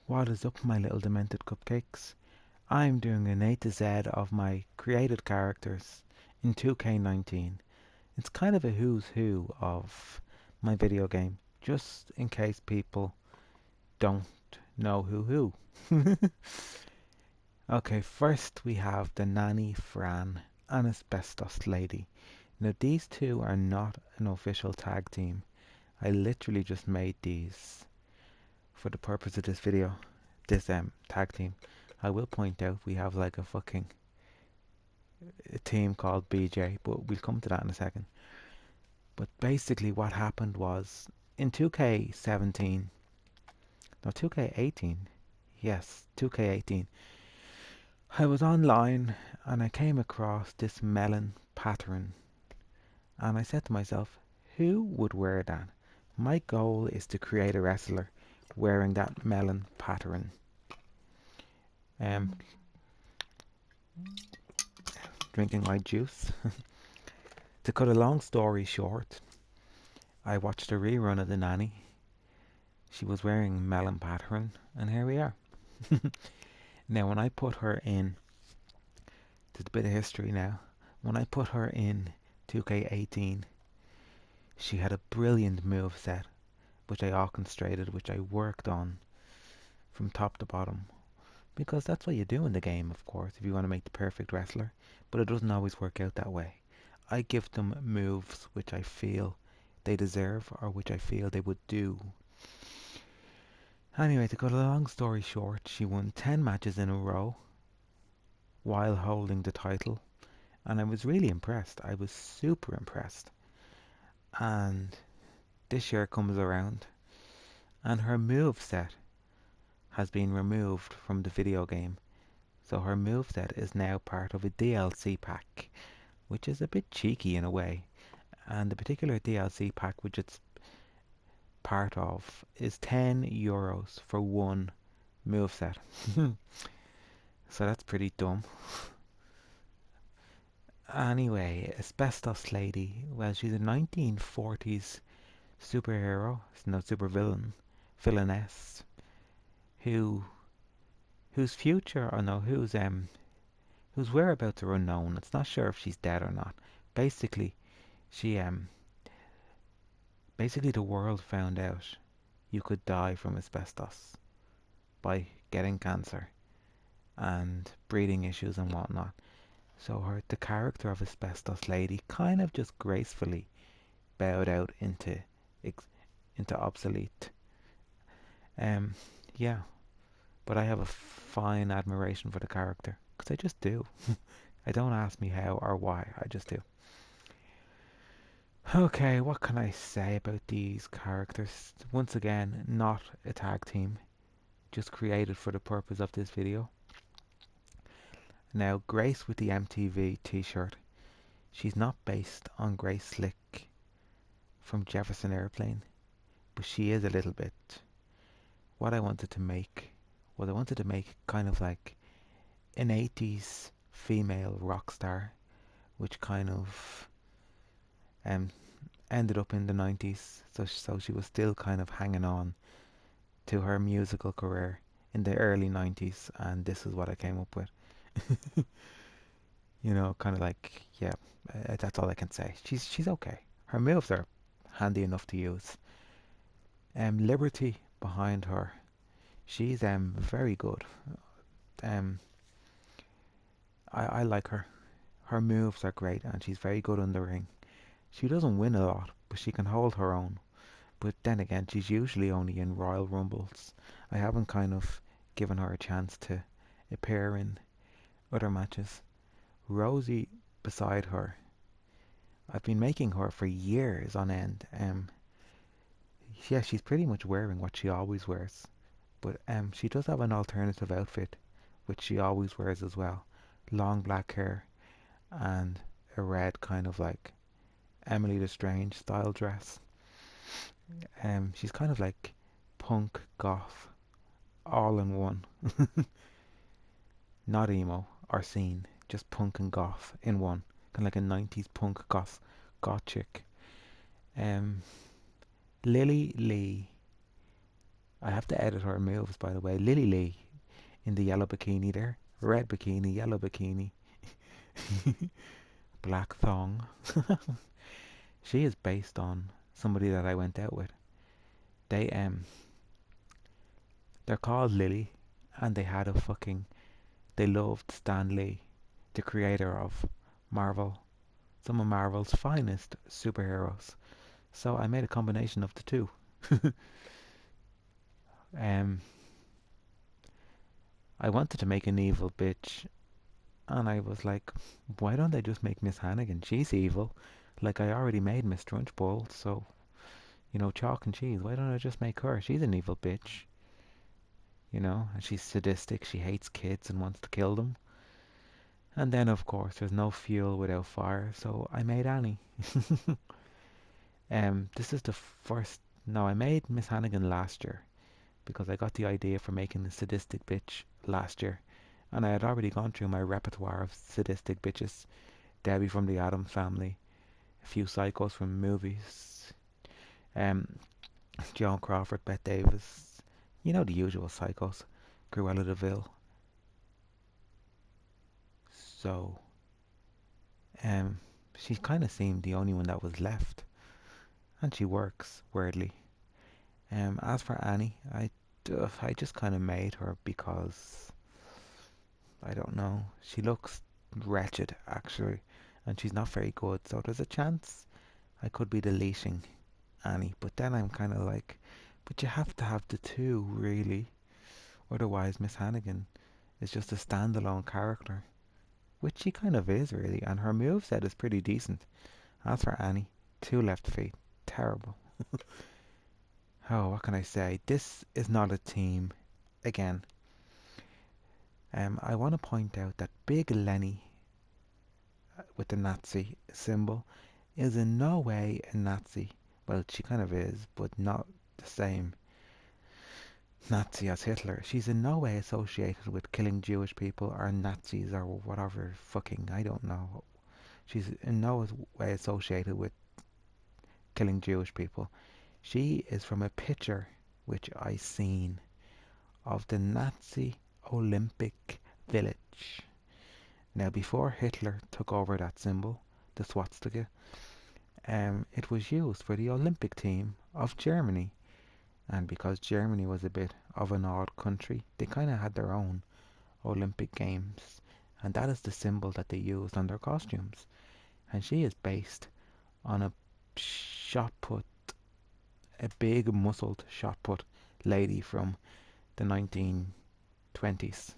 What is up, my little demented cupcakes? I'm doing an A to Z of my created characters in 2K19. It's kind of a who's who of my video game, just in case people don't know who. Okay, first we have the nanny Fran and asbestos lady. Now these two are not an official tag team. I literally just made these for the purpose of this video, this tag team. I will point out we have like a fucking a team called BJ, but we'll come to that in a second. But basically what happened was in 2K17, no 2K18, yes, 2K18, I was online and I came across this melon pattern and I said to myself, who would wear that? My goal is to create a wrestler wearing that melon pattern. Um, Drinking my juice. To cut a long story short, I watched a rerun of The Nanny. She was wearing melon pattern, and here we are. Now, when I put her in, there's a bit of history now. When I put her in 2K18, she had a brilliant move set, which I orchestrated, which I worked on from top to bottom. Because that's what you do in the game, of course, if you want to make the perfect wrestler. But it doesn't always work out that way. I give them moves which I feel they deserve or which I feel they would do. Anyway, to cut a long story short, she won 10 matches in a row while holding the title. And I was really impressed. I was super impressed. And this year comes around and her move set has been removed from the video game. So her moveset is now part of a DLC pack, which is a bit cheeky in a way. And the particular DLC pack which it's part of is €10 for one moveset. So that's pretty dumb. Anyway, Asbestos Lady, well, she's a 1940s superhero, no villainess, who whose future, or no, whose whereabouts are unknown. It's not sure if she's dead or not. Basically, she basically the world found out you could die from asbestos by getting cancer and breathing issues and whatnot. So the character of Asbestos Lady kind of just gracefully bowed out into obsolete. Um, yeah, but I have a fine admiration for the character because I just do. I don't ask me how or why. I just do. Okay, what can I say about these characters? Once again, not a tag team, just created for the purpose of this video. Now, Grace with the MTV t-shirt. She's not based on Grace Slick from Jefferson Airplane, but she is a little bit. What I wanted to make was I wanted to make kind of like an 80s female rock star, which kind of um, ended up in the 90s. So she was still kind of hanging on to her musical career in the early 90s, and this is what I came up with. You know, kind of like, yeah, that's all I can say. She's okay. Her moves are handy enough to use. Liberty behind her, she's very good. Um, I like her. Her moves are great, and she's very good in the ring. She doesn't win a lot, but she can hold her own. But then again, she's usually only in Royal Rumbles. I haven't kind of given her a chance to appear in other matches. Rosie beside her, I've been making her for years on end. Yeah, she's pretty much wearing what she always wears, but she does have an alternative outfit, which she always wears as well. Long black hair and a red kind of like Emily the Strange style dress. She's kind of like punk goth all in one. Not emo or scene, just punk and goth in one. Kind of like a 90s punk goth chick. Um, Lily Lee, I have to edit her moves, by the way. Lily Lee in the yellow bikini there. Red bikini, yellow bikini, black thong. She is based on somebody that I went out with. They they're called Lily, and they loved Stan Lee, the creator of Marvel, some of Marvel's finest superheroes. So I made a combination of the two. um, I wanted to make an evil bitch, and I was like, why don't I just make Miss Hannigan? She's evil. Like I already made Miss Trunchbull, so chalk and cheese. Why don't I just make her? She's an evil bitch, and she's sadistic. She hates kids and wants to kill them. And then, of course, there's no fuel without fire, so I made Annie. This is the first. No, I made Miss Hannigan last year because I got the idea for making the sadistic bitch last year, and I had already gone through my repertoire of sadistic bitches: Debbie from the Addams Family, a few psychos from movies, um, Joan Crawford, Bette Davis, the usual psychos, Cruella de Vil. So, um, she kind of seemed the only one that was left, and she works weirdly. As for Annie, I just kind of made her because I don't know. She looks wretched actually, and she's not very good. So there's a chance I could be deleting Annie, but then I'm kind of like, but you have to have the two really, otherwise Miss Hannigan is just a standalone character, which she kind of is really, and her moveset is pretty decent. As for Annie, two left feet, terrible. Oh, what can I say? This is not a team. Again, I want to point out that Big Lenny with the Nazi symbol is in no way a Nazi. Well, she kind of is, but not the same Nazi as Hitler. She's in no way associated with killing Jewish people or Nazis or whatever fucking, I don't know. She's in no way associated with killing Jewish people. She is from a picture which I seen of the Nazi Olympic Village. Now, before Hitler took over that symbol, the swastika, it was used for the Olympic team of Germany. And because Germany was a bit of an odd country, they kind of had their own Olympic Games. And that is the symbol that they used on their costumes. And she is based on a shot put, a big muscled shot put lady from the 1920s.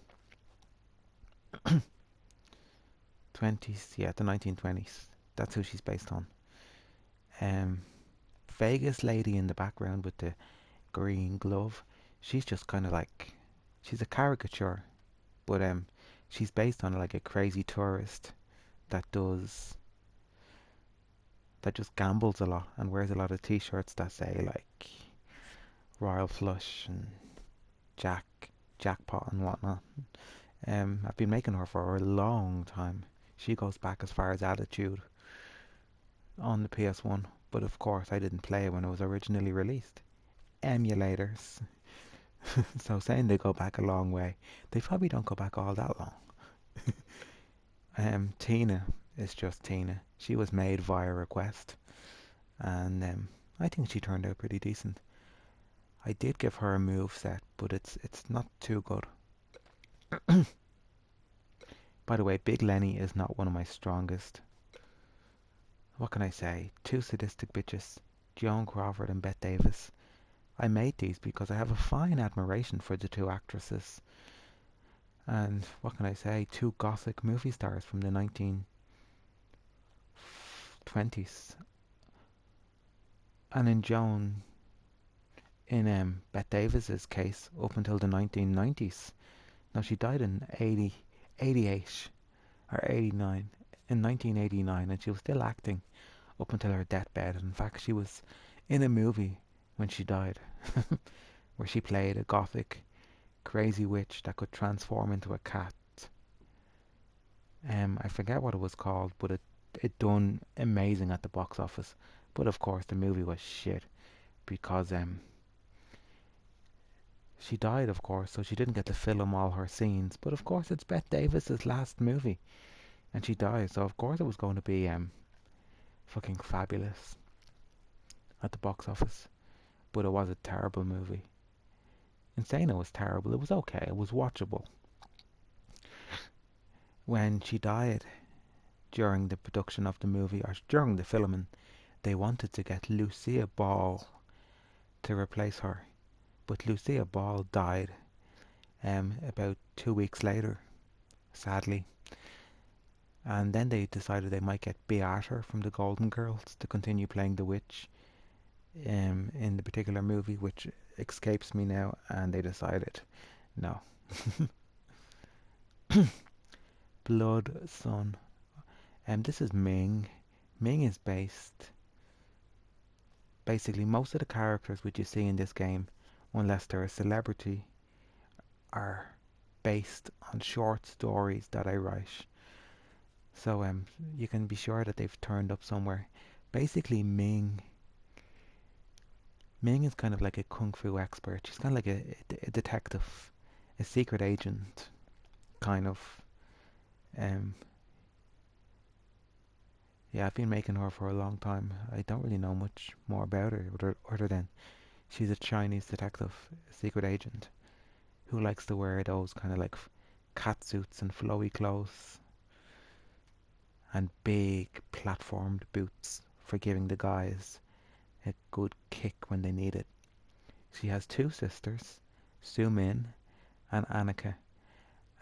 20s, yeah, the 1920s. That's who she's based on. Vegas lady in the background with the green glove. She's just kind of like, she's a caricature, but she's based on like a crazy tourist that does that just gambles a lot and wears a lot of t-shirts that say like Royal Flush and Jackpot and whatnot. I've been making her for a long time. She goes back as far as Attitude on the PS1, but of course I didn't play it when it was originally released. Emulators. So saying they go back a long way, they probably don't go back all that long. Tina is just Tina. She was made via request, and I think she turned out pretty decent. I did give her a move set, but it's not too good. By the way, Big Lenny is not one of my strongest. What can I say? Two sadistic bitches, Joan Crawford and Bette Davis. I made these because I have a fine admiration for the two actresses. And what can I say? Two gothic movie stars from the 1920s. And in Bette Davis's case, up until the 1990s. Now she died in 88 or 89, in 1989, and she was still acting up until her deathbed. In fact, she was in a movie when she died, where she played a gothic crazy witch that could transform into a cat. I forget what it was called, but it done amazing at the box office. But of course, the movie was shit because She died, of course, so she didn't get to film all her scenes. But of course, it's Bette Davis's last movie, and she died, so of course it was going to be fucking fabulous at the box office. But it was a terrible movie. Insane, it was terrible. It was okay. It was watchable. When she died during the production of the movie, or during the filming, they wanted to get Lucia Ball to replace her, but Lucia Ball died about 2 weeks later, sadly. And then they decided they might get Beata from the Golden Girls to continue playing the witch in the particular movie, which escapes me now. And they decided, no. Blood Sun. This is Ming. Ming is basically most of the characters which you see in this game, unless they're a celebrity, are based on short stories that I write. So you can be sure that they've turned up somewhere. Basically, Ming is kind of like a kung fu expert. She's kind of like a detective, a secret agent, kind of. Um, yeah, I've been making her for a long time. I don't really know much more about her other than she's a Chinese detective, a secret agent, who likes to wear those kind of like cat suits and flowy clothes and big platformed boots for giving the guys a good kick when they need it. She has two sisters, Su Min and Annika,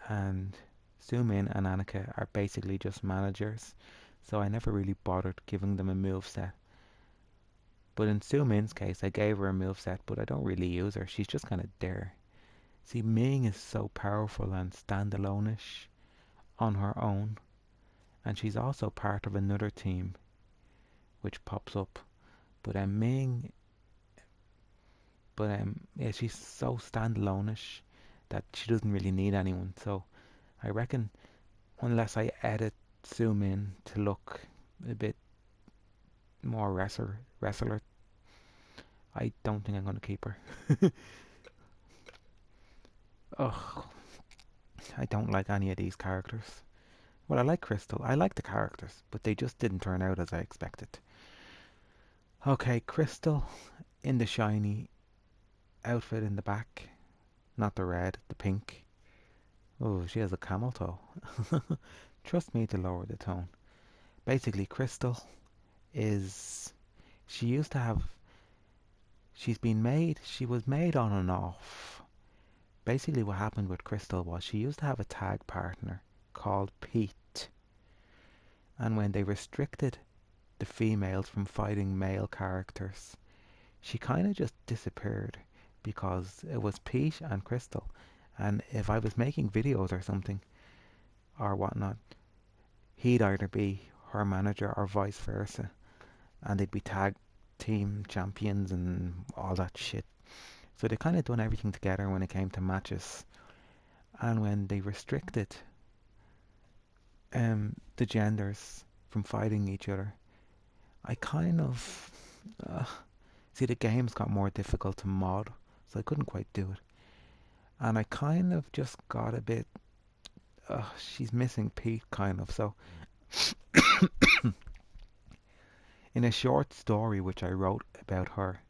and Su Min and Annika are basically just managers, so I never really bothered giving them a move set. But in Su Min's case, I gave her a move set, but I don't really use her. She's just kind of there. See, Ming is so powerful and standalone-ish on her own, and she's also part of another team which pops up. But Ming, yeah, she's so standalone-ish that she doesn't really need anyone. So I reckon unless I edit zoom in to look a bit more wrestler, I don't think I'm gonna keep her. Ugh, I don't like any of these characters. Well, I like Crystal. I like the characters, but they just didn't turn out as I expected. Okay, Crystal in the shiny outfit in the back. Not the red, the pink. Oh, she has a camel toe. Trust me to lower the tone. Basically, Crystal is... She used to have... She was made on and off. Basically, what happened with Crystal was she used to have a tag partner called Pete. And when they restricted the females from fighting male characters, she kind of just disappeared because it was Pete and Crystal. And if I was making videos or something or whatnot, he'd either be her manager or vice versa, and they'd be tag team champions and all that shit. So they kind of done everything together when it came to matches. And when they restricted the genders from fighting each other, I kind of see the games got more difficult to mod, so I couldn't quite do it. And I kind of just got a bit. She's missing Pete, kind of. So in a short story which I wrote about her,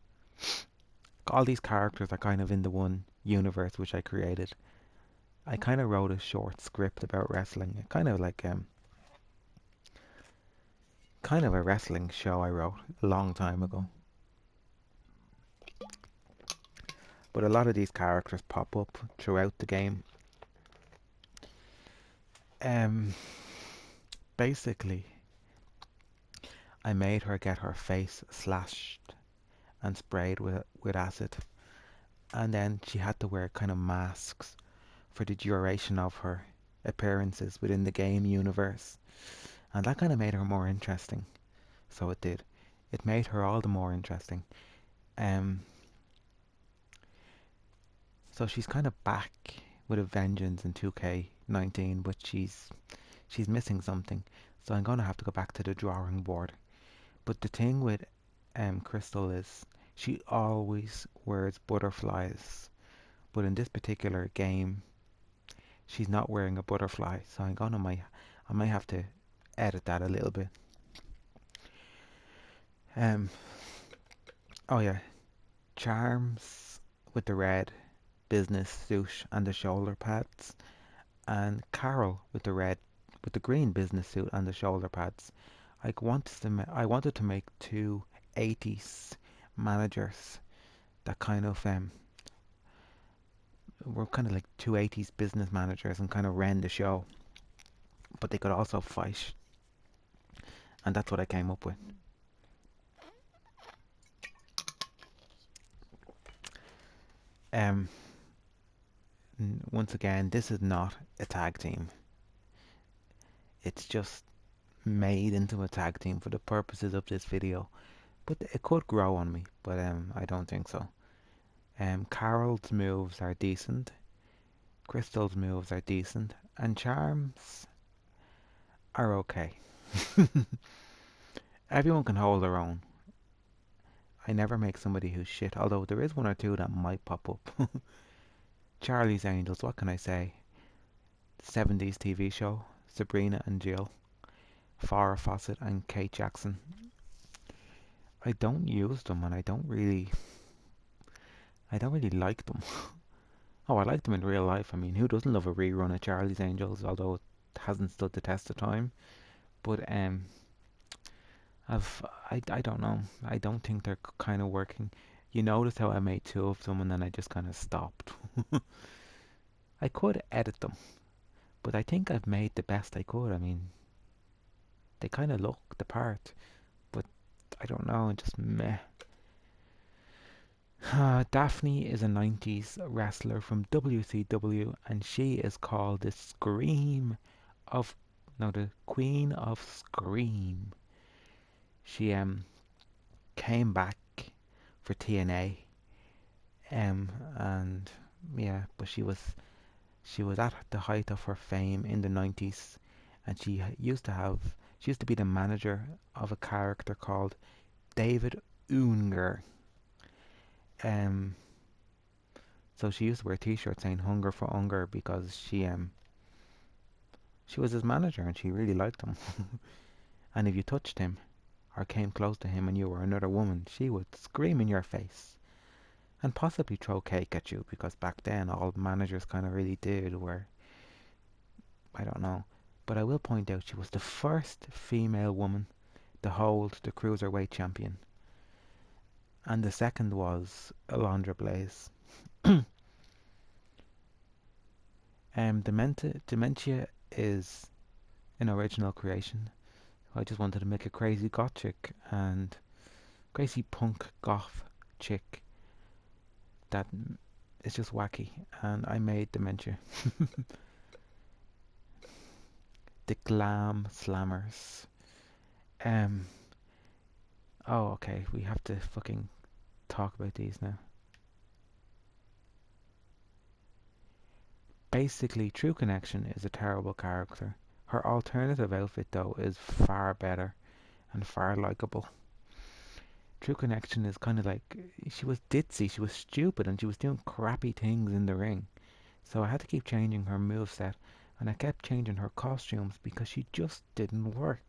all these characters are kind of in the one universe which I created. I kind of wrote a short script about wrestling, kind of like kind of a wrestling show I wrote a long time ago. But a lot of these characters pop up throughout the game. Basically, I made her get her face slashed and sprayed with acid, and then she had to wear kind of masks for the duration of her appearances within the game universe, and that kind of made her more interesting. So it did. It made her all the more interesting. So she's kind of back with a vengeance in 2K19, but she's missing something. So I'm gonna have to go back to the drawing board. But the thing with Crystal is she always wears butterflies, but in this particular game, she's not wearing a butterfly, so I might have to edit that a little bit. Um, oh yeah, Charms with the red business suit and the shoulder pads, and Carol with the green business suit and the shoulder pads. I wanted to make two 80s managers that were kind of like two 80s business managers and kind of ran the show, but they could also fight, and that's what I came up with. Um, Once again, this is not a tag team. It's just made into a tag team for the purposes of this video, but it could grow on me, but I don't think so. Carol's moves are decent, Crystal's moves are decent, and Charms are okay. Everyone can hold their own. I never make somebody who's shit, although there is one or two that might pop up. Charlie's Angels, what can I say? 70s TV show, Sabrina and Jill, Farrah Fawcett and Kate Jackson. I don't use them, and I don't really like them. Oh, I like them in real life. I mean, who doesn't love a rerun of Charlie's Angels, although it hasn't stood the test of time. But I don't know. I don't think they're kind of working. You notice how I made two of them and then I just kind of stopped. I could edit them, but I think I've made the best I could. I mean, they kind of look the part, but I don't know, just meh. Daphne is a 90s wrestler from WCW, and she is called the Scream of, no, the Queen of Scream. She came back for TNA, and yeah, but she was at the height of her fame in the 90s, and she used to be the manager of a character called David Unger. Um, so she used to wear T-shirts saying "Hunger for Unger" because she was his manager and she really liked him. And if you touched him or came close to him and you were another woman, she would scream in your face and possibly throw cake at you, because back then all managers kind of really did were, I don't know. But I will point out she was the first female woman to hold the Cruiserweight champion. And the second was Alundra Blaze. Dementia is an original creation. I just wanted to make a crazy goth chick and crazy punk goth chick that is just wacky, and I made Dementia. The Glam Slammers. Um. Oh, okay. We have to fucking talk about these now. Basically, True Connection is a terrible character. Her alternative outfit, though, is far better and far likable. True Connection is kind of like, she was ditzy, she was stupid, and she was doing crappy things in the ring. So I had to keep changing her moveset, and I kept changing her costumes because she just didn't work.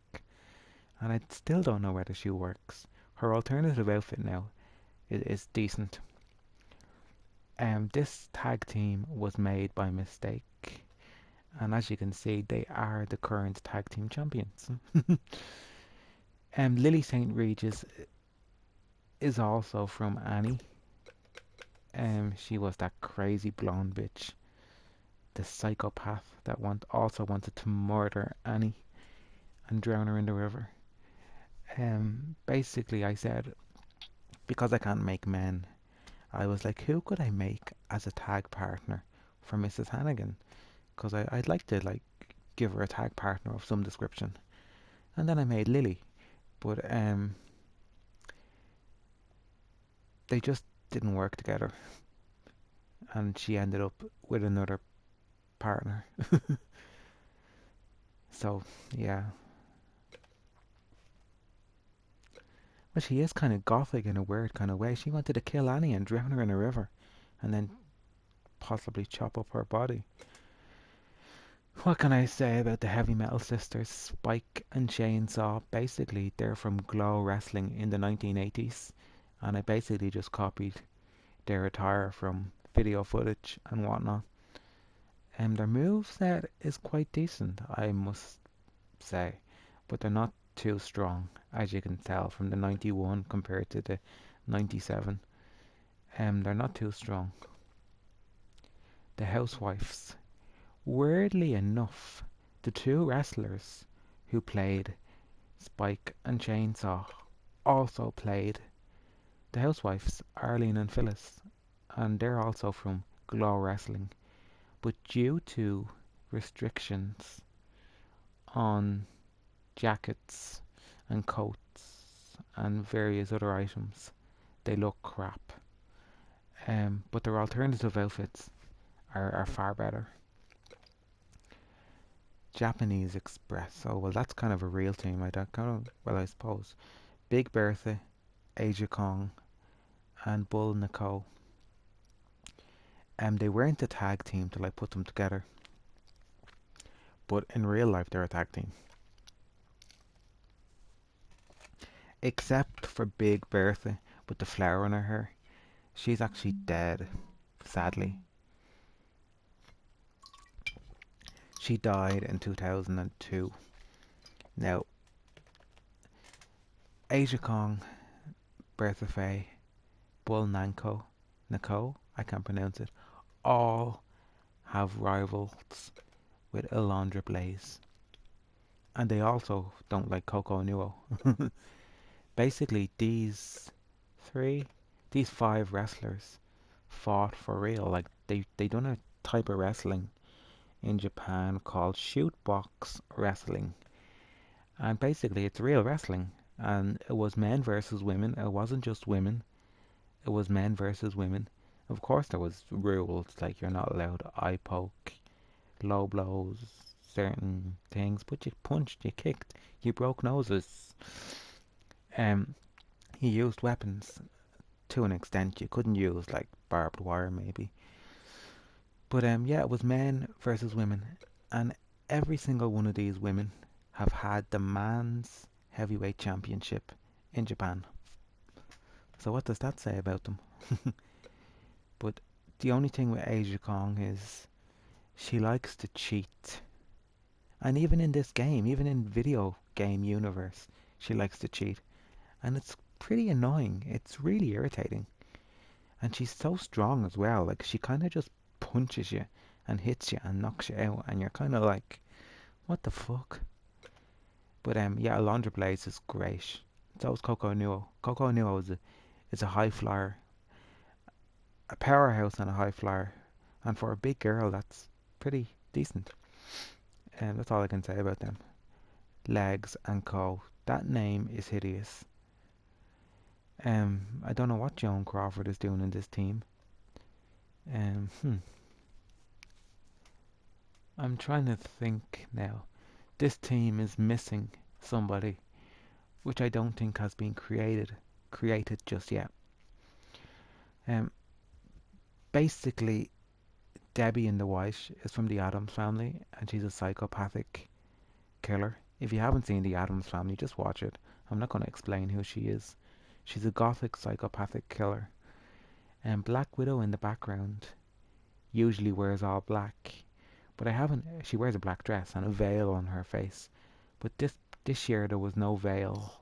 And I still don't know whether she works. Her alternative outfit now is decent. This tag team was made by mistake, and as you can see, they are the current tag team champions. Lily St. Regis is also from Annie. She was that crazy blonde bitch, the psychopath that also wanted to murder Annie and drown her in the river. Basically, I said, because I can't make men, I was like, who could I make as a tag partner for Mrs. Hannigan? Because I'd like to give her a tag partner of some description. And then I made Lily, but they just didn't work together, and she ended up with another partner. So yeah, well, she is kind of gothic in a weird kind of way. She wanted to kill Annie and drown her in a river, and then possibly chop up her body. What can I say about the heavy metal sisters, Spike and Chainsaw? Basically, they're from Glow Wrestling in the 1980s, and I basically just copied their attire from video footage and whatnot. And their moveset is quite decent, I must say, but they're not too strong, as you can tell from the 91 compared to the 97. They're not too strong. The Housewives. Weirdly enough, the two wrestlers who played Spike and Chainsaw also played the Housewives, Arlene and Phyllis, and they're also from Glow Wrestling. But due to restrictions on jackets and coats and various other items, they look crap. But their alternative outfits are far better. Japanese Express. Oh, well, that's kind of a real team. I suppose. Big Bertha, Asia Kong, and Bull Nicole. They weren't a tag team till I put them together. But in real life, they're a tag team. Except for Big Bertha with the flower in her hair. She's actually dead, sadly. She died in 2002. Now, Asia Kong, Bertha Faye, Bull Nicole, I can't pronounce it, all have rivals with Alondra Blaze. And they also don't like Coco Nuo. Basically, these five wrestlers fought for real. Like, they done a type of wrestling in Japan called shootbox wrestling. And basically, it's real wrestling. And it was men versus women. It wasn't just women. It was men versus women. Of course, there was rules like you're not allowed eye poke, low blows, certain things. But you punched, you kicked, you broke noses. Um, you used weapons to an extent. You couldn't use like barbed wire, maybe. But yeah, it was men versus women, and every single one of these women have had the man's heavyweight championship in Japan. So what does that say about them? But the only thing with Asia Kong is she likes to cheat. And even in this game, even in video game universe, she likes to cheat. And it's pretty annoying. It's really irritating. And she's so strong as well. Like, she kind of just punches you and hits you and knocks you out. And you're kind of like, what the fuck? But yeah, Alondra Blaze is great. So is Coco Nuo. Coco Nuo is a high flyer, a powerhouse and a high flyer. And for a big girl, that's pretty decent. And that's all I can say about them. Legs and Co. That name is hideous. I don't know what Joan Crawford is doing in this team. I'm trying to think now. This team is missing somebody, which I don't think has been created just yet. Basically, Debbie in the White is from the Addams Family, and she's a psychopathic killer. If you haven't seen the Addams Family, just watch it. I'm not going to explain who she is. She's a gothic psychopathic killer. And Black Widow in the background usually wears all black, but I haven't. She wears a black dress and a veil on her face. But this year there was no veil,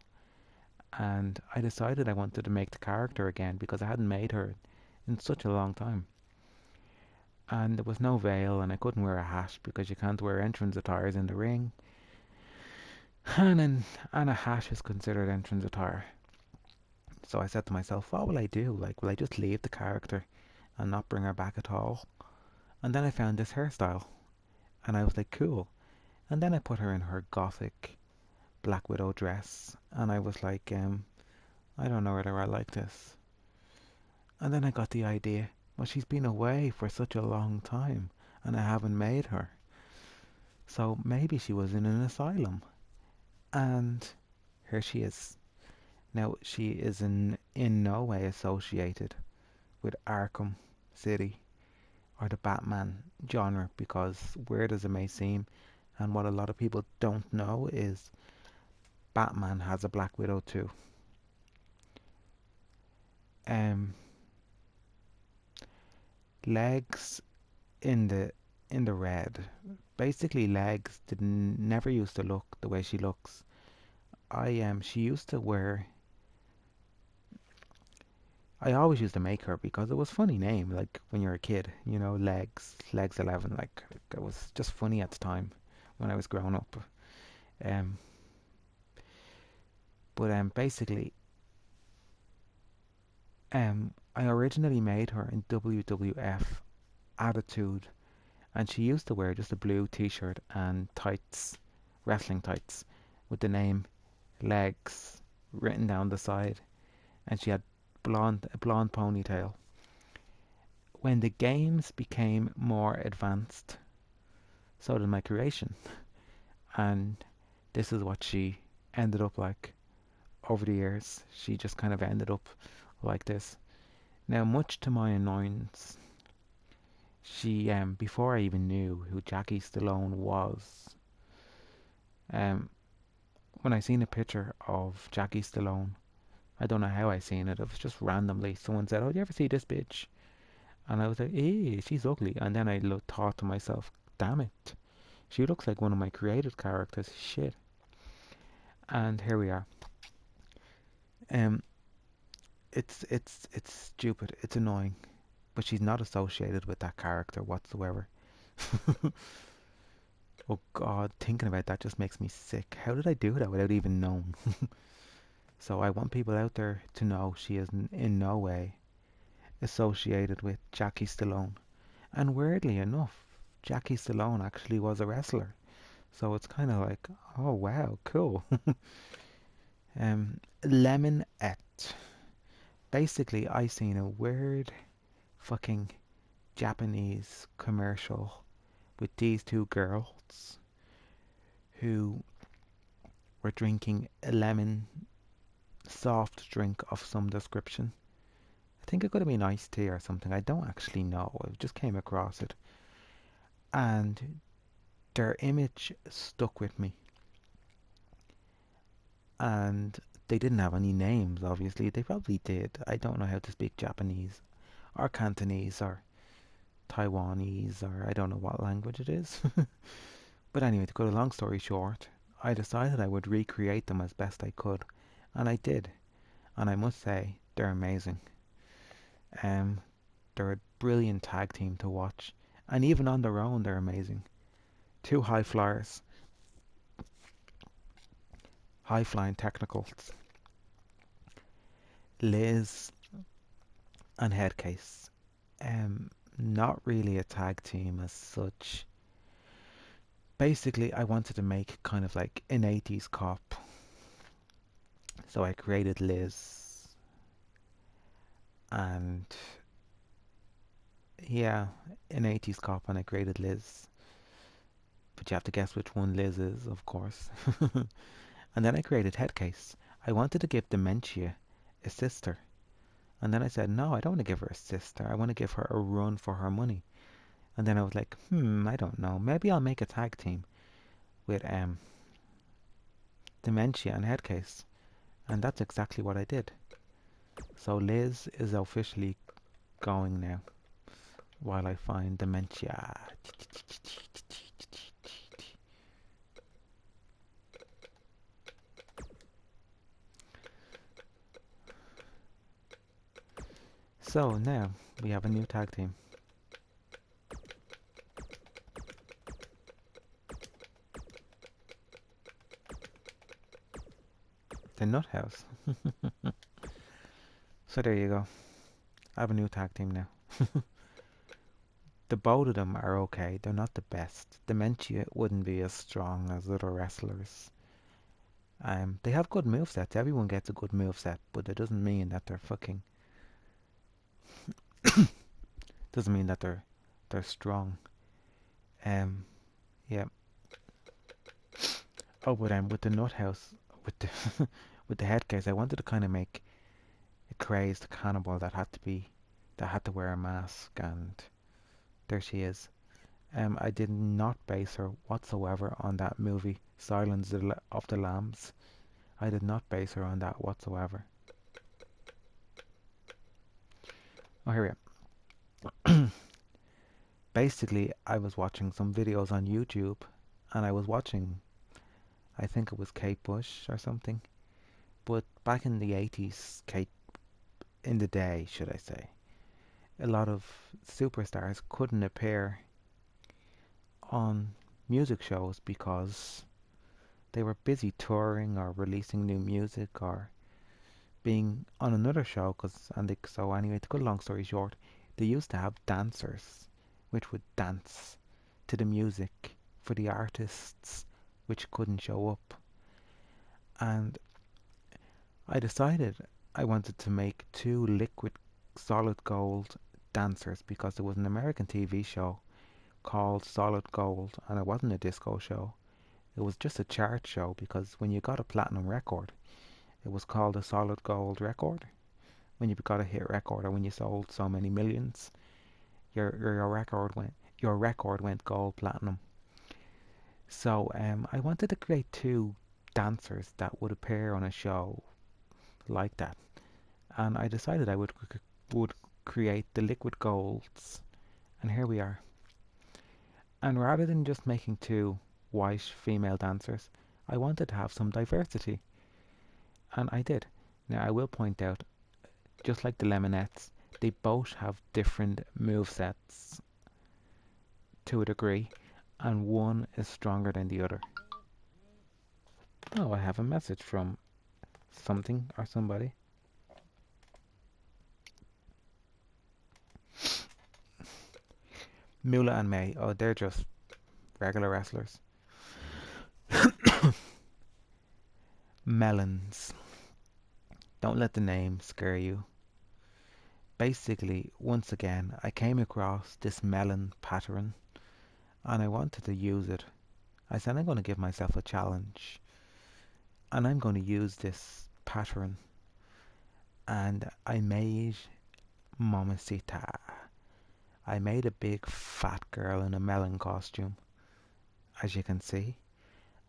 and I decided I wanted to make the character again because I hadn't made her in such a long time. And there was no veil, and I couldn't wear a hat because you can't wear entrance attires in the ring. And a hat is considered entrance attire. So I said to myself, what will I do? Like, will I just leave the character and not bring her back at all? And then I found this hairstyle, and I was like, cool. And then I put her in her gothic Black Widow dress, and I was like, I don't know whether I like this. And then I got the idea, well, she's been away for such a long time, and I haven't made her. So maybe she was in an asylum. And here she is. Now, she is in no way associated with Arkham City or the Batman genre, because weird as it may seem, and what a lot of people don't know is Batman has a Black Widow too. Um, legs in the red. Basically, legs didn't never used to look the way she looks. She used to wear. I always used to make her because it was a funny name, like when you're a kid, legs 11. Like it was just funny at the time when I was growing up. Um, but basically, I originally made her in WWF Attitude, and she used to wear just a blue t-shirt and tights, wrestling tights, with the name Legs written down the side, and she had a blonde ponytail. When the games became more advanced, so did my creation, and this is what she ended up like over the years. She just kind of ended up like this. Now, much to my annoyance, she before I even knew who Jackie Stallone was, um, when I seen a picture of Jackie Stallone, I don't know how I seen it. It was just randomly. Someone said, "Oh, do you ever see this bitch?" And I was like, "Eh, she's ugly." And then I thought to myself, "Damn it, she looks like one of my created characters." Shit. And here we are. Um, it's stupid. It's annoying, but she's not associated with that character whatsoever. Oh God, thinking about that just makes me sick. How did I do that without even knowing? So I want people out there to know she is in no way associated with Jackie Stallone. And weirdly enough, Jackie Stallone actually was a wrestler. So it's kind of like, oh wow, cool. Lemonette. Basically, I seen a weird fucking Japanese commercial with these two girls who were drinking a lemon soft drink of some description. I think it could have been iced tea or something. I don't actually know. I just came across it. And their image stuck with me. And they didn't have any names, obviously. They probably did. I don't know how to speak Japanese or Cantonese or Taiwanese or I don't know what language it is. But anyway, to cut a long story short, I decided I would recreate them as best I could. And I did. And I must say, they're amazing. Um, they're a brilliant tag team to watch. And even on their own, they're amazing. Two high flyers, high flying technicals. Liz and Headcase. Not really a tag team as such. Basically, I wanted to make kind of like an 80s cop. So I created Liz and yeah, an 80s cop and I created Liz. But you have to guess which one Liz is, of course. And then I created Headcase. I wanted to give Dementia a sister. And then I said, no, I don't want to give her a sister. I want to give her a run for her money. And then I was like, I don't know. Maybe I'll make a tag team with Dementia and Headcase. And that's exactly what I did. So Liz is officially going now while I find Dementia. So now we have a new tag team. The Nut House. So there you go. I have a new tag team now. The both of them are okay. They're not the best. Dementia wouldn't be as strong as other wrestlers. They have good movesets. Everyone gets a good moveset, but it doesn't mean that they're fucking. Doesn't mean that they're strong. Yeah. Oh, but with the Nut House, with the with the head case, I wanted to kind of make a crazed cannibal that had to wear a mask and There she is. I did not base her whatsoever on that movie, Silence of the Lambs. I did not base her on that whatsoever. Oh, here we are. Basically, I was watching some videos on YouTube, and I was watching, I think it was Kate Bush or something. But back in the 80s, in the day, should I say, a lot of superstars couldn't appear on music shows because they were busy touring or releasing new music or being on another show. So anyway, to cut a long story short, they used to have dancers which would dance to the music for the artists which couldn't show up. And I decided I wanted to make two liquid solid gold dancers because there was an American TV show called Solid Gold, and it wasn't a disco show. It was just a chart show because when you got a platinum record, it was called a solid gold record. When you got a hit record or when you sold so many millions, your record went gold platinum. So I wanted to create two dancers that would appear on a show like that, and I decided I would create the liquid golds, and here we are. And rather than just making two white female dancers, I wanted to have some diversity, and I did. Now I will point out, just like the Lemonettes, they both have different move sets to a degree, and one is stronger than the other. Oh, I have a message from something or somebody. Mula and May, oh, they're just regular wrestlers. Melons. Don't let the name scare you. Basically, once again, I came across this melon pattern and I wanted to use it. I said I'm going to give myself a challenge and I'm going to use this pattern, and I made Mamacita. I made a big fat girl in a melon costume, as you can see,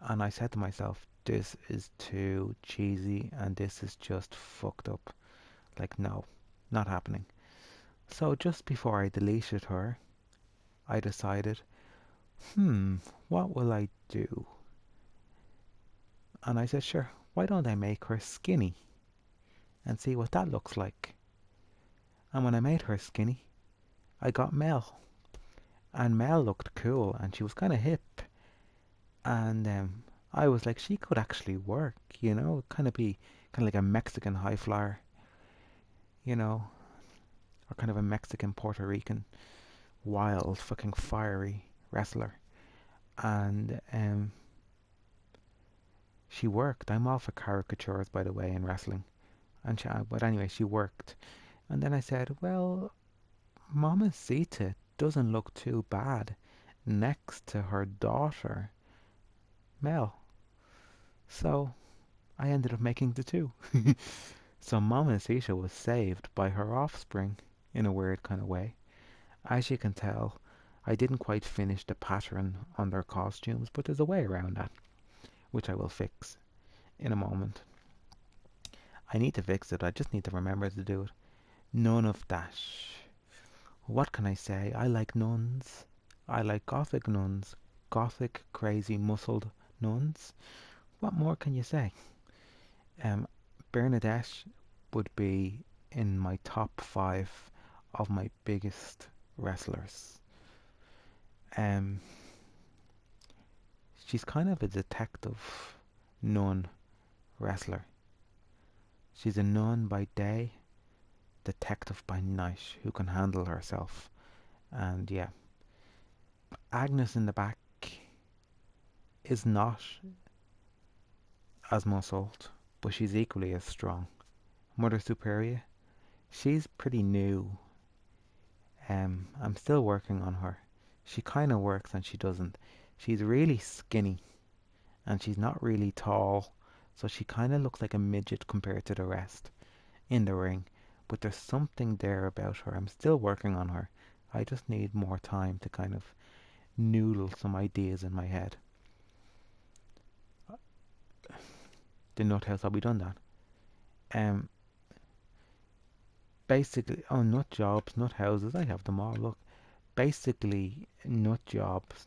and I said to myself, this is too cheesy and this is just fucked up. Like, no, not happening. So just before I deleted her, I decided, what will I do? And I said, sure, why don't I make her skinny and see what that looks like? And when I made her skinny, I got Mel. And Mel looked cool and she was kind of hip. And I was like, she could actually work, kind of be kind of like a Mexican high flyer, or kind of a Mexican Puerto Rican wild fucking fiery wrestler. And she worked. I'm all for caricatures, by the way, in wrestling. But anyway, she worked. And then I said, well, Mamacita doesn't look too bad next to her daughter, Mel. So I ended up making the two. So Mamacita was saved by her offspring in a weird kind of way. As you can tell, I didn't quite finish the pattern on their costumes, but there's a way around that, which I will fix in a moment. I need to fix it, I just need to remember to do it. None of that. What can I say? I like nuns. I like gothic nuns. Gothic, crazy, muscled nuns. What more can you say? Bernadette would be in my top 5 of my biggest wrestlers. She's kind of a detective nun wrestler. She's a nun by day, detective by night, who can handle herself. And yeah, Agnes in the back is not as muscled, but she's equally as strong. Mother Superior, she's pretty new. I'm still working on her. She kind of works and she doesn't. She's really skinny and she's not really tall, so she kind of looks like a midget compared to the rest in the ring. But there's something there about her. I'm still working on her. I just need more time to kind of noodle some ideas in my head. The nut house, have we done that? Um, Basically, oh, nut jobs, nut houses, I have them all. Look, basically, nut jobs.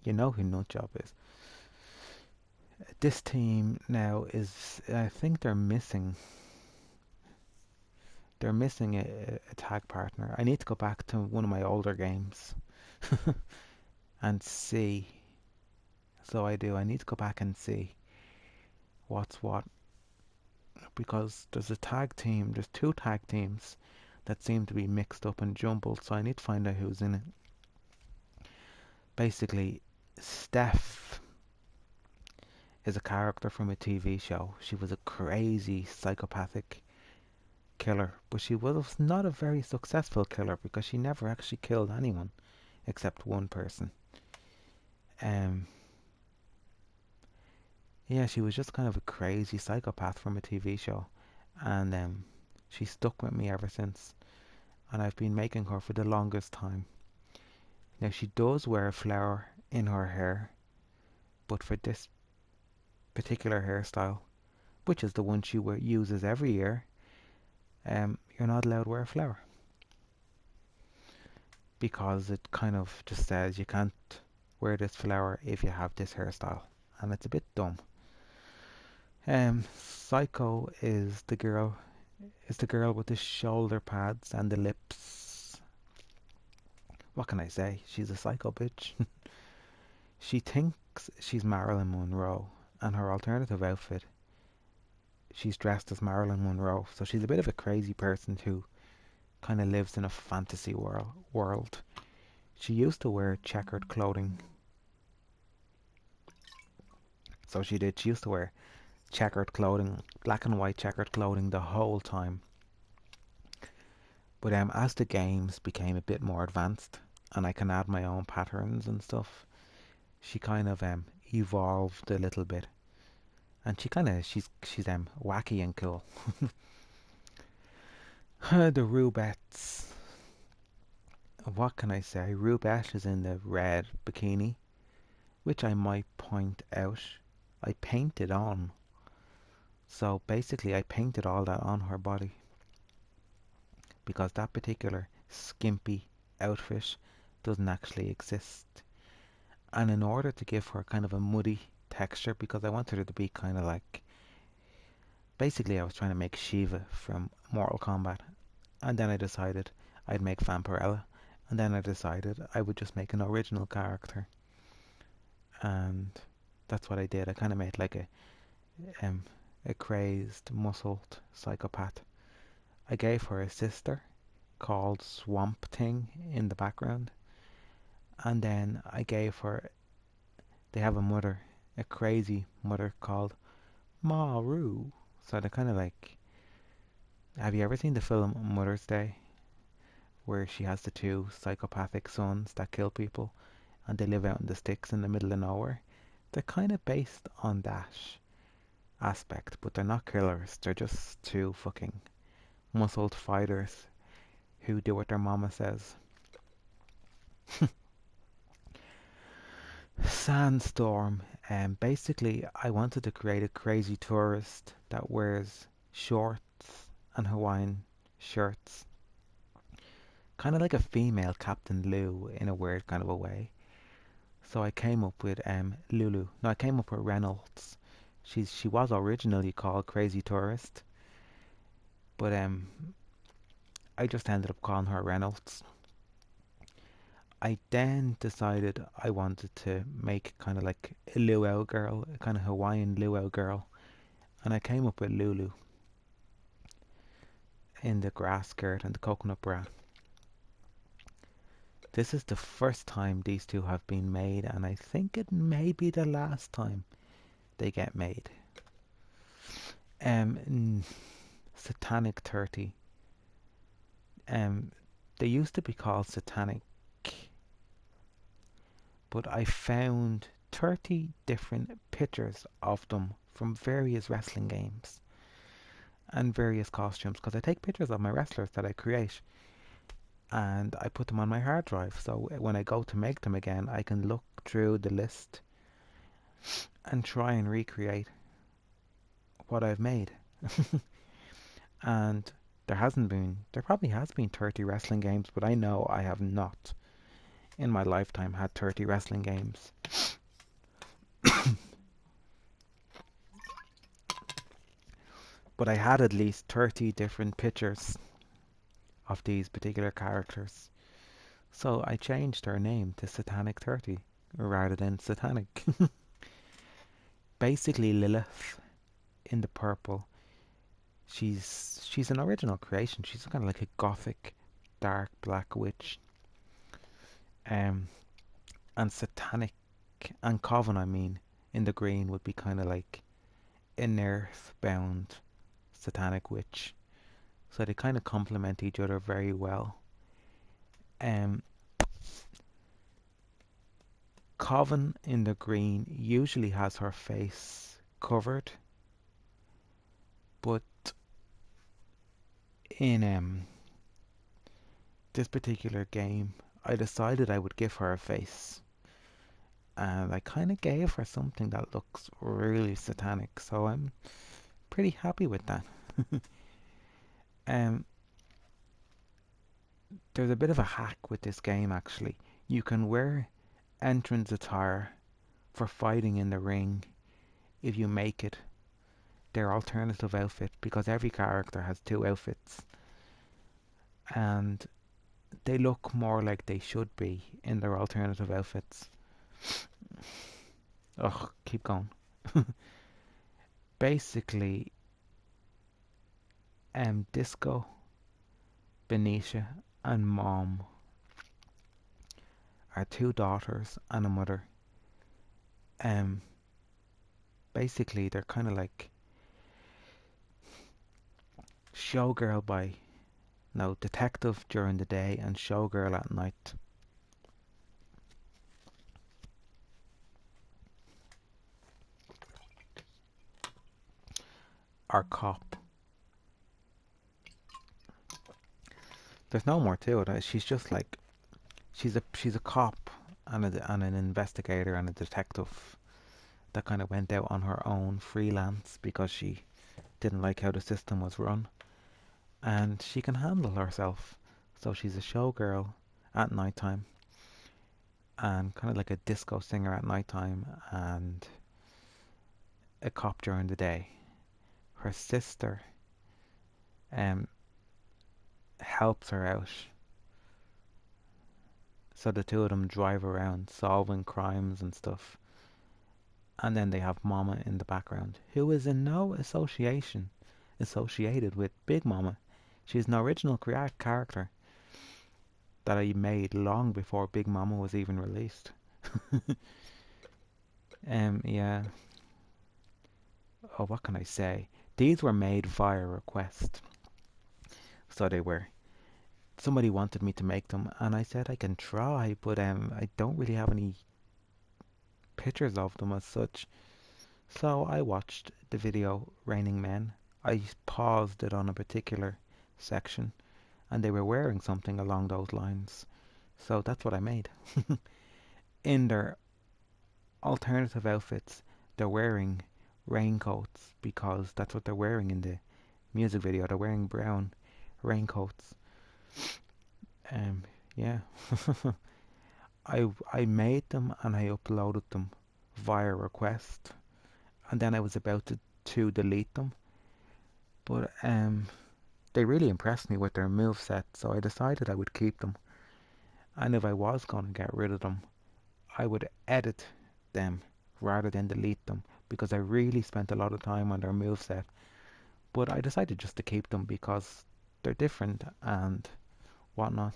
You know who nut job is. This team now is, I think they're missing a tag partner. I need to go back to one of my older games and see. So I do. I need to go back and see what's what, because there's two tag teams that seem to be mixed up and jumbled. So I need to find out who's in it. Basically, Steph is a character from a TV show. She was a crazy psychopathic killer, but she was not a very successful killer because she never actually killed anyone except one person. Um, yeah, she was just kind of a crazy psychopath from a TV show, and she stuck with me ever since, and I've been making her for the longest time. Now she does wear a flower in her hair, but for this particular hairstyle, which is the one she uses every year, you're not allowed to wear a flower because it kind of just says you can't wear this flower if you have this hairstyle, and it's a bit dumb. Psycho is the girl with the shoulder pads and the lips. What can I say? She's a psycho bitch. She thinks she's Marilyn Monroe, and her alternative outfit, she's dressed as Marilyn Monroe. So she's a bit of a crazy person who kind of lives in a fantasy world. She used to wear checkered clothing. So she did. She used to wear checkered clothing, black and white checkered clothing the whole time. But as the games became a bit more advanced and I can add my own patterns and stuff, she kind of evolved a little bit. And she's wacky and cool. The Rubettes. What can I say? Rubette is in the red bikini, which I might point out. I painted on. So basically I painted all that on her body because that particular skimpy outfit doesn't actually exist. And in order to give her kind of a muddy texture, because I wanted her to be kind of like, basically I was trying to make Shiva from Mortal Kombat, and then I decided I'd make Vampirella, and then I decided I would just make an original character, and that's what I did. I kind of made like a crazed, muscled psychopath. I gave her a sister called Swamp Thing in the background, and then they have a mother, a crazy mother called Maru. So they're kind of like, have you ever seen the film Mother's Day? Where she has the two psychopathic sons that kill people and they live out in the sticks in the middle of nowhere. They're kind of based on that aspect, but they're not killers. They're just two fucking muscled fighters who do what their mama says. Sandstorm. Basically, I wanted to create a crazy tourist that wears shorts and Hawaiian shirts. Kind of like a female Captain Lou in a weird kind of a way. So I came up with Lulu. No, I came up with Reynolds. She was originally called Crazy Tourist, but I just ended up calling her Reynolds. I then decided I wanted to make kind of like a luau girl, a kind of Hawaiian luau girl, and I came up with Lulu in the grass skirt and the coconut bra. This is the first time these two have been made, and I think it may be the last time they get made. Satanic 30. They used to be called Satanic, but I found 30 different pictures of them from various wrestling games and various costumes, because I take pictures of my wrestlers that I create, and I put them on my hard drive. So when I go to make them again, I can look through the list and try and recreate what I've made. And there probably has been 30 wrestling games, but I know I have not in my lifetime had 30 wrestling games. But I had at least 30 different pictures of these particular characters. So I changed her name to Satanic 30 rather than Satanic. Basically Lilith in the purple. She's an original creation. She's kind of like a gothic dark black witch. And Satanic and Coven, I mean, in the green would be kind of like an earthbound Satanic witch. So they kind of complement each other very well. Coven in the green usually has her face covered, but in this particular game, I decided I would give her a face. And I kind of gave her something that looks really satanic, so I'm pretty happy with that. There's a bit of a hack with this game actually. You can wear entrance attire for fighting in the ring if you make it their alternative outfit, because every character has two outfits and they look more like they should be in their alternative outfits. Ugh, keep going. Basically, Disco, Benicia, and Mom are two daughters and a mother. Basically, they're kind of like detective during the day and showgirl at night. Or cop. There's no more to it. She's just like she's a cop and an investigator and a detective that kind of went out on her own freelance because she didn't like how the system was run, and she can handle herself. So she's a showgirl at nighttime and kind of like a disco singer at nighttime and a cop during the day. Her sister helps her out. So the two of them drive around solving crimes and stuff. And then they have Mama in the background, who is in no associated with Big Mama. She's an original character that I made long before Big Mama was even released. Yeah. Oh, what can I say? These were made via request. So they were. Somebody wanted me to make them, and I said I can try, but I don't really have any pictures of them as such. So I watched the video Raining Men. I paused it on a particular section, and they were wearing something along those lines. So that's what I made. In their alternative outfits, they're wearing raincoats because that's what they're wearing in the music video. They're wearing brown raincoats. Yeah. I made them and I uploaded them via request, and then I was about to delete them, but they really impressed me with their moveset, so I decided I would keep them. And if I was going to get rid of them, I would edit them rather than delete them, because I really spent a lot of time on their moveset. But I decided just to keep them because they're different and whatnot.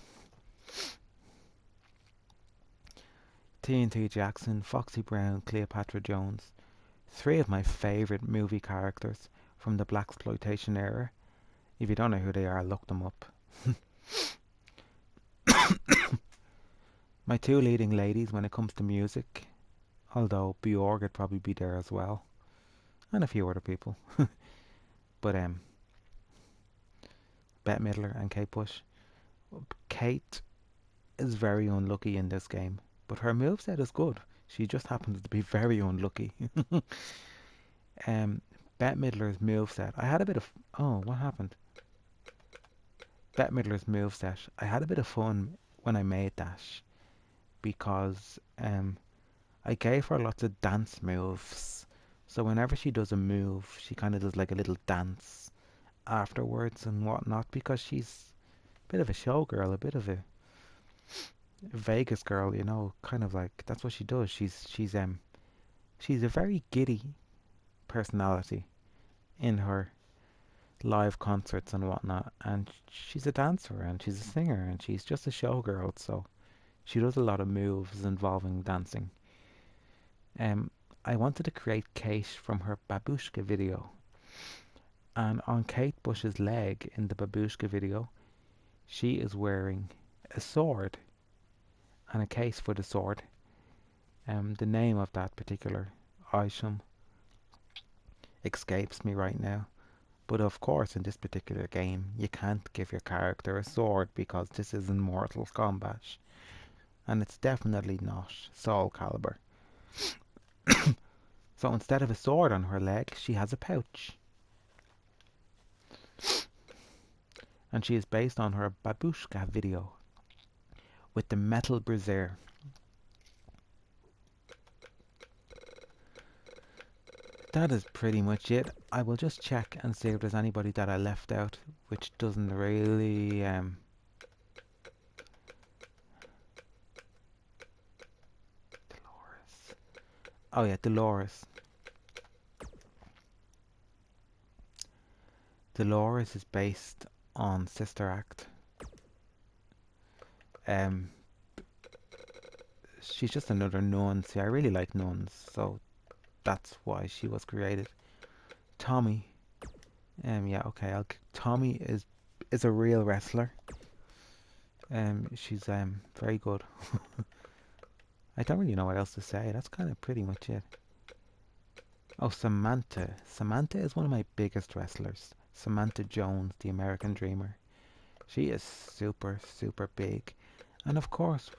TNT Jackson, Foxy Brown, Cleopatra Jones. Three of my favourite movie characters from the blaxploitation era. If you don't know who they are, look them up. My two leading ladies when it comes to music, although Bjorg would probably be there as well, and a few other people. But Bette Midler and Kate Bush. Kate is very unlucky in this game, but her moveset is good. She just happens to be very unlucky. um, Bette Midler's moveset. I had a bit of. Oh, what happened? Bette Midler's moveset. I had a bit of fun when I made that because I gave her lots of dance moves. So whenever she does a move, she kind of does like a little dance afterwards and whatnot because she's a bit of a showgirl, a bit of a Vegas girl, you know, kind of like that's what she does. She's a very giddy personality in her live concerts and whatnot, and she's a dancer and she's a singer and she's just a showgirl, so she does a lot of moves involving dancing. Um, I wanted to create Kate from her babushka video, and on Kate Bush's leg in the babushka video, she is wearing a sword and a case for the sword. The name of that particular item escapes me right now. But of course, in this particular game, you can't give your character a sword because this is in Mortal Kombat. And it's definitely not Soul Calibur. So instead of a sword on her leg, she has a pouch. And she is based on her babushka video with the metal brazier. That is pretty much it. I will just check and see if there's anybody that I left out, which doesn't really Dolores. Oh yeah, Dolores. Dolores is based on Sister Act. Um, she's just another nun. See, I really like nuns, so that's why she was created. Tommy. Yeah, okay. Tommy is a real wrestler. She's very good. I don't really know what else to say. That's kind of pretty much it. Oh, Samantha. Samantha is one of my biggest wrestlers. Samantha Jones, the American Dreamer. She is super, super big. And of course,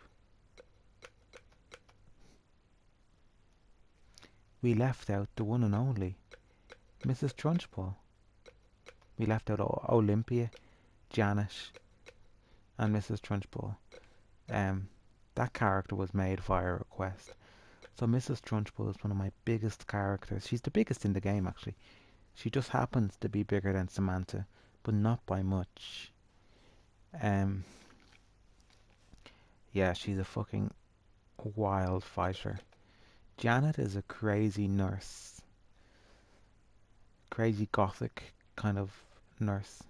we left out the one and only Mrs. Trunchbull. We left out Olympia, Janet, and Mrs. Trunchbull. That character was made via request. So Mrs. Trunchbull is one of my biggest characters. She's the biggest in the game, actually. She just happens to be bigger than Samantha, but not by much. Yeah, she's a fucking wild fighter. Janet is a crazy nurse. Crazy gothic kind of nurse.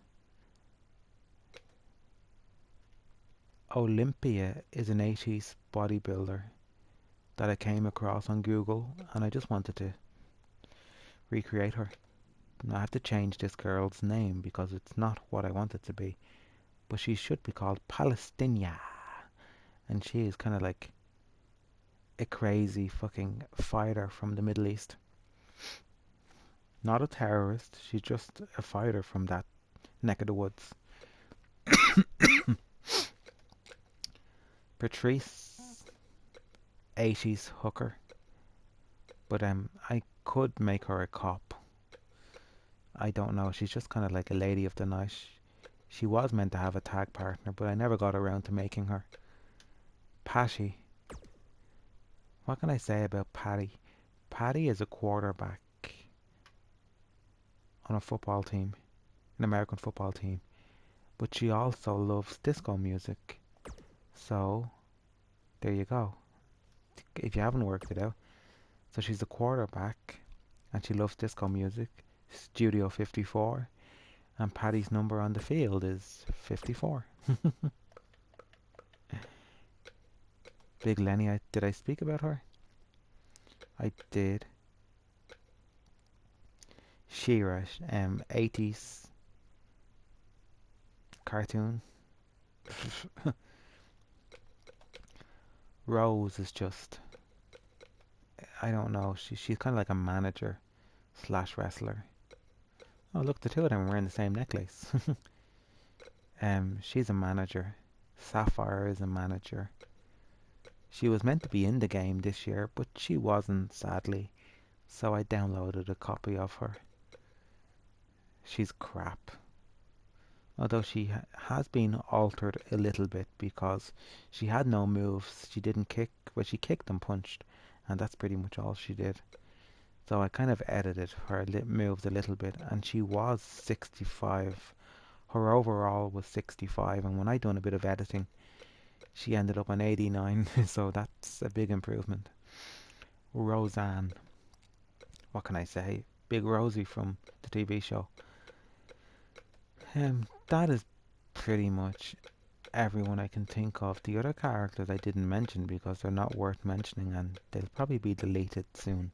Olympia is an 80s bodybuilder that I came across on Google, and I just wanted to recreate her. I have to change this girl's name because it's not what I want it to be. But she should be called Palestinia. And she is kind of like a crazy fucking fighter from the Middle East. Not a terrorist, she's just a fighter from that neck of the woods. Patrice, 80s hooker. But I could make her a cop. I don't know, she's just kind of like a lady of the night. She was meant to have a tag partner, but I never got around to making her. Patty. What can I say about Patty? Patty is a quarterback on a football team, an American football team. But she also loves disco music. So, there you go. If you haven't worked it out. So she's a quarterback and she loves disco music. Studio 54. And Patty's number on the field is 54. Big Lenny, did I speak about her? I did. She-Ra, 80s cartoon. Rose is just, I don't know, she's kind of like a manager slash wrestler. Oh look, the two of them are wearing the same necklace. She's a manager Sapphire is a manager. She was meant to be in the game this year, but she wasn't, sadly. So I downloaded a copy of her. She's crap. Although she has been altered a little bit because she had no moves. She didn't kick, well, she kicked and punched, and that's pretty much all she did. So I kind of edited her moves a little bit, and she was 65. Her overall was 65, and when I done a bit of editing, she ended up on 89, so that's a big improvement. Roseanne, what can I say? Big Rosie from the TV show. That is pretty much everyone I can think of. The other characters I didn't mention because they're not worth mentioning and they'll probably be deleted soon.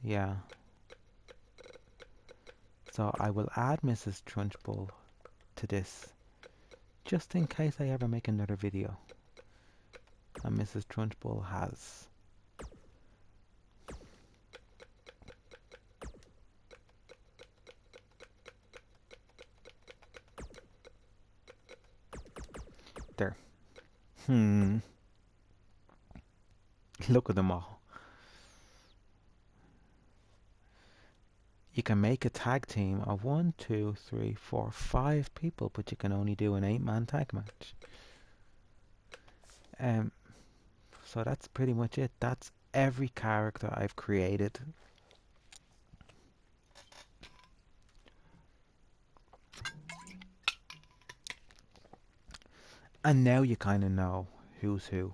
Yeah. So I will add Mrs. Trunchbull to this just in case I ever make another video. And Mrs. Trunchbull has there. Look at them all. You can make a tag team of 1, 2, 3, 4, 5 people, but you can only do an 8-man tag match. So that's pretty much it. That's every character I've created. And now you kind of know who's who.